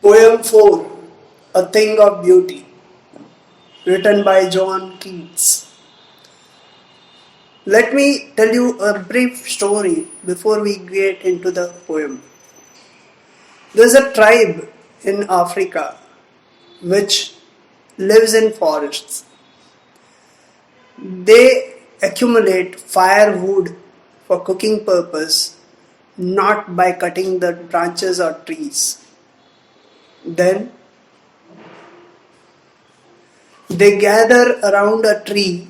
Poem 4, A Thing of Beauty, written by John Keats. Let me tell you a brief story before we get into the poem. There's a tribe in Africa which lives in forests. They accumulate firewood for cooking purpose, not by cutting the branches or trees. Then they gather around a tree,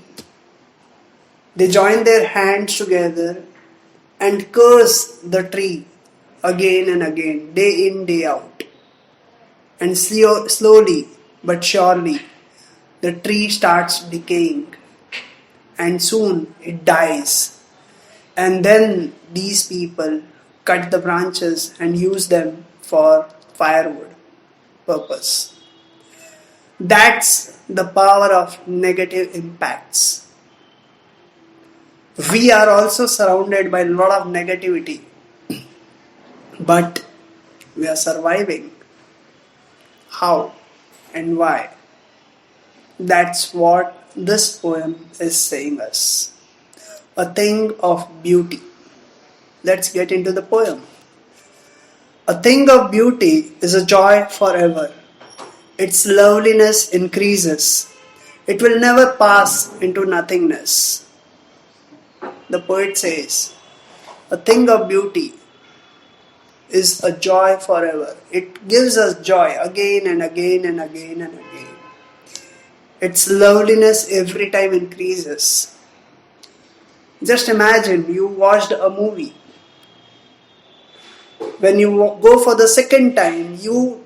they join their hands together and curse the tree again and again, day in, day out. And slowly but surely, the tree starts decaying and soon it dies. And then these people cut the branches and use them for firewood purpose. That's the power of negative impacts. We are also surrounded by a lot of negativity, but we are surviving. How and why? That's what this poem is saying us. A thing of beauty. Let's get into the poem. A thing of beauty is a joy forever. Its loveliness increases. It will never pass into nothingness. The poet says, a thing of beauty is a joy forever. It gives us joy again and again and again and again. Its loveliness every time increases. Just imagine you watched a movie. When you go for the second time, you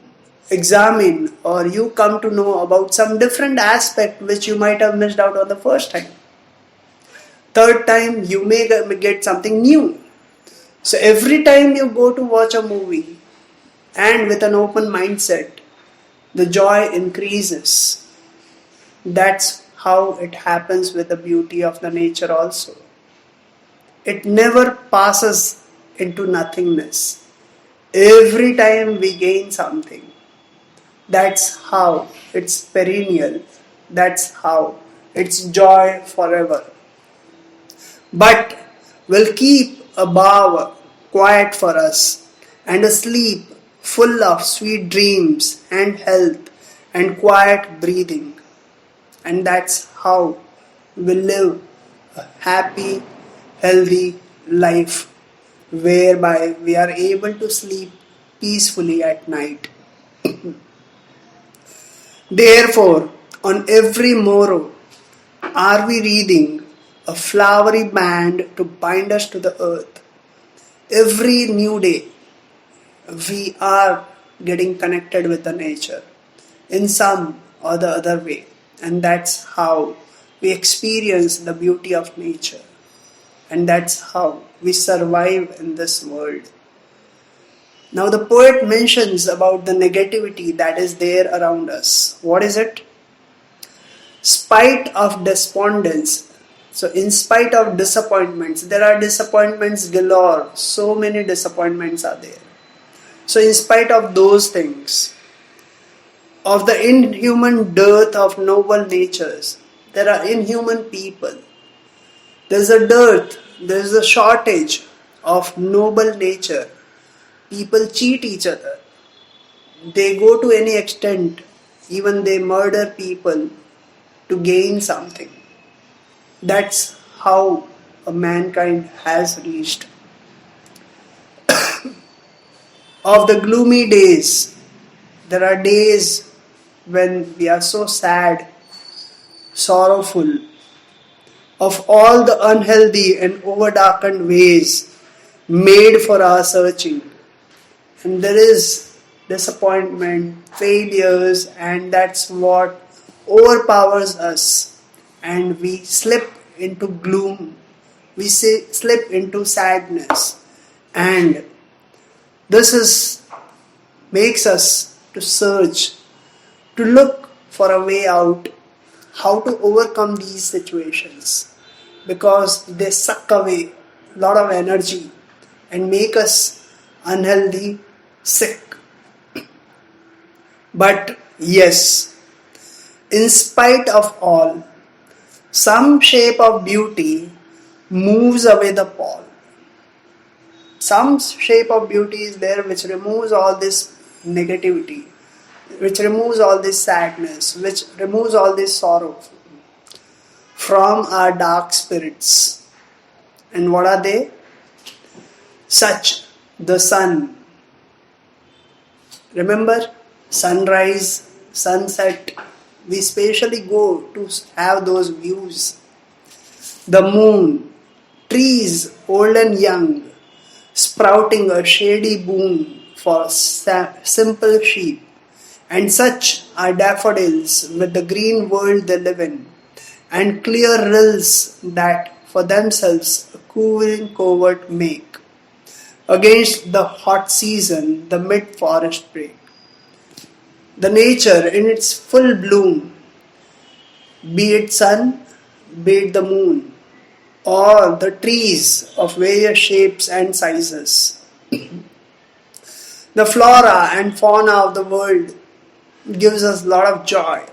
examine or you come to know about some different aspect which you might have missed out on the first time. Third time, you may get something new. So every time you go to watch a movie and with an open mindset, the joy increases. That's how it happens with the beauty of the nature also. It never passes into nothingness. Every time we gain something. That's how it's perennial. That's how it's joy forever. But will keep a bower quiet for us and a sleep full of sweet dreams and health and quiet breathing. And that's how we live a happy, healthy life whereby we are able to sleep peacefully at night. Therefore, on every morrow are we reading a flowery band to bind us to the earth. Every new day, we are getting connected with the nature in some or the other way. And that's how we experience the beauty of nature. And that's how we survive in this world. Now the poet mentions about the negativity that is there around us. What is it? Spite of despondence. So in spite of disappointments, there are disappointments galore. So many disappointments are there. So in spite of those things, of the inhuman dearth of noble natures, there are inhuman people. There's a dearth, there's a shortage of noble nature. People cheat each other. They go to any extent, even they murder people to gain something. That's how a mankind has reached. Of the gloomy days, there are days when we are so sad, sorrowful, of all the unhealthy and overdarkened ways made for our searching. And there is disappointment, failures, and that's what overpowers us. And we slip into gloom, we slip into sadness. And this makes us to search, to look for a way out, how to overcome these situations, because they suck away a lot of energy and make us unhealthy, sick. But yes, in spite of all, some shape of beauty moves away the pall. Some shape of beauty is there which removes all this negativity, which removes all this sadness, which removes all this sorrow from our dark spirits. And what are they? Such the sun. Remember, sunrise, sunset, we specially go to have those views. The moon, trees old and young, sprouting a shady boon for simple sheep. And such are daffodils with the green world they live in, and clear rills that for themselves a cooling covert make against the hot season, the mid-forest break. The nature in its full bloom, be it sun, be it the moon, or the trees of various shapes and sizes. The flora and fauna of the world gives us a lot of joy.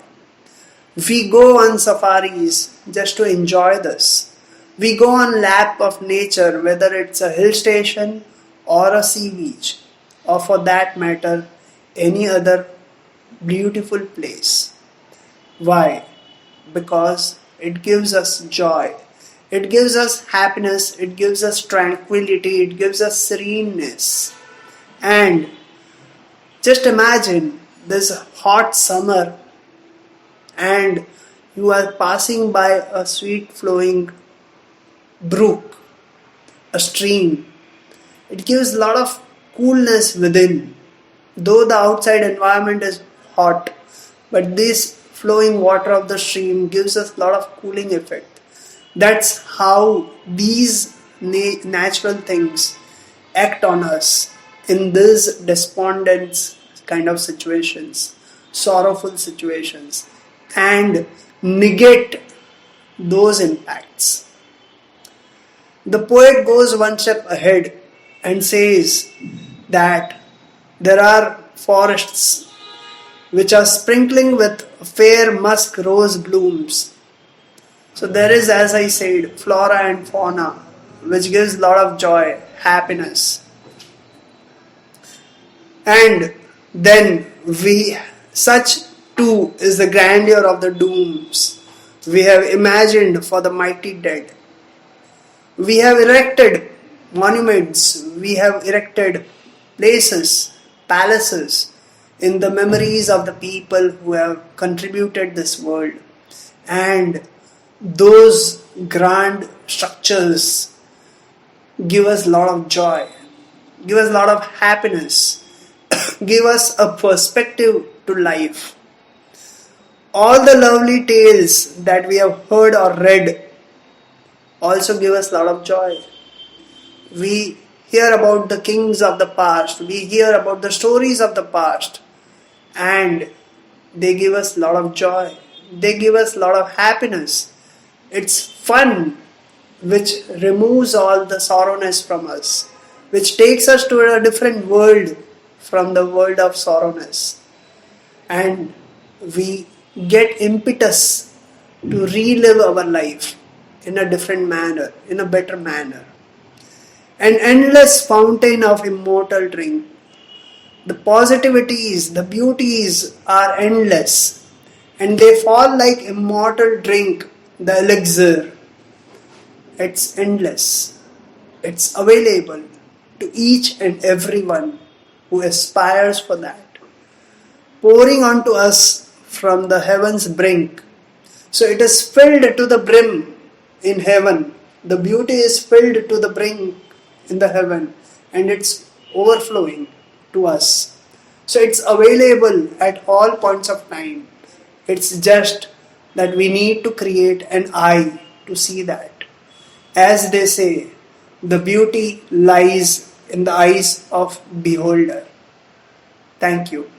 We go on safaris just to enjoy this. We go on lap of nature, whether it's a hill station or a sea beach, or for that matter, any other beautiful place. Why? Because it gives us joy. It gives us happiness, it gives us tranquility, it gives us sereneness. And just imagine this hot summer and you are passing by a sweet flowing brook, a stream. It gives a lot of coolness within. Though the outside environment is hot, but this flowing water of the stream gives us a lot of cooling effect. That's how these natural things act on us in these despondent kind of situations, sorrowful situations, and negate those impacts. The poet goes one step ahead and says that there are forests which are sprinkling with fair musk rose blooms. So there is, as I said, flora and fauna, which gives a lot of joy, happiness. And then such too is the grandeur of the dooms we have imagined for the mighty dead. We have erected monuments, we have erected places, palaces in the memories of the people who have contributed this world. And those grand structures give us a lot of joy, give us a lot of happiness, give us a perspective to life. All the lovely tales that we have heard or read also give us a lot of joy. We hear about the kings of the past, we hear about the stories of the past, and they give us a lot of joy, they give us a lot of happiness. It's fun which removes all the sorrowness from us, which takes us to a different world from the world of sorrowness. And we get impetus to relive our life in a different manner, in a better manner. An endless fountain of immortal drink. The positivities, the beauties are endless, and they fall like immortal drink, the elixir. It's endless. It's available to each and everyone who aspires for that, pouring onto us from the heaven's brink. So it is filled to the brim in heaven. The beauty is filled to the brink in the heaven, and it's overflowing to us. So it's available at all points of time. It's just that we need to create an eye to see that. As they say, the beauty lies in the eyes of beholder. Thank you.